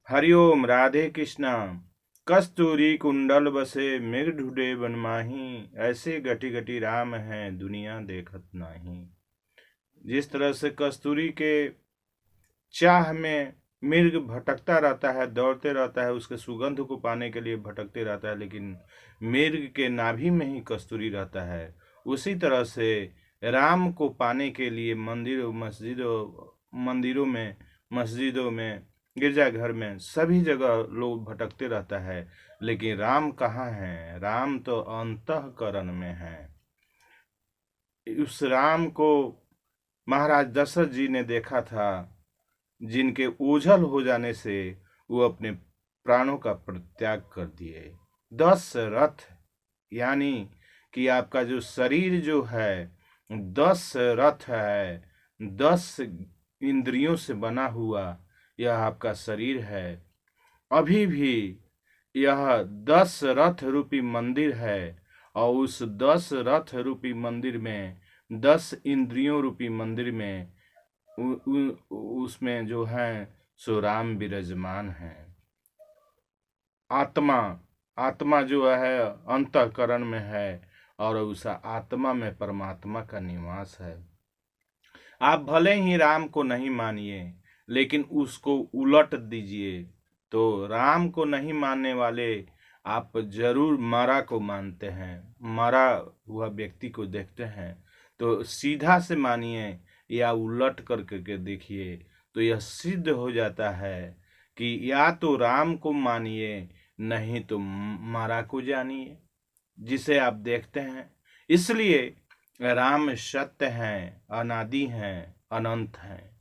हरिओम राधे कृष्णा। कस्तूरी कुंडल बसे मृग ढूंढे बन माही, ऐसे गति गति राम है दुनिया देखत नाही। जिस तरह से कस्तूरी के चाह में मृग भटकता रहता है, दौड़ते रहता है, उसके सुगंध को पाने के लिए भटकते रहता है, लेकिन मृग के नाभि में ही कस्तूरी रहता है। उसी तरह से राम को पाने के लिए मंदिरों में, मस्जिदों में, गिरजाघर में, सभी जगह लोग भटकते रहता है, लेकिन राम कहाँ है? राम तो अंतःकरण में है। उस राम को महाराज दशरथ जी ने देखा था, जिनके ओझल हो जाने से वो अपने प्राणों का परित्याग कर दिए। 10 रथ, यानी कि आपका जो शरीर जो है 10 रथ है, 10 इंद्रियों से बना हुआ यह आपका शरीर है। अभी भी यह 10 रथ रूपी मंदिर है, और उस 10 रथ रूपी मंदिर में, 10 इंद्रियों रूपी मंदिर में उसमें जो है सो राम विराजमान है। आत्मा, आत्मा जो है अंतःकरण में है, और उस आत्मा में परमात्मा का निवास है। आप भले ही राम को नहीं मानिए, लेकिन उसको उलट दीजिए, तो राम को नहीं मानने वाले आप जरूर मरा को मानते हैं, मरा हुआ व्यक्ति को देखते हैं, तो सीधा से मानिए या उलट करके देखिए, तो यह सिद्ध हो जाता है कि या तो राम को मानिए, नहीं तो मरा को जानिए, जिसे आप देखते हैं। इसलिए राम सत्य हैं, अनादि हैं, अनंत हैं।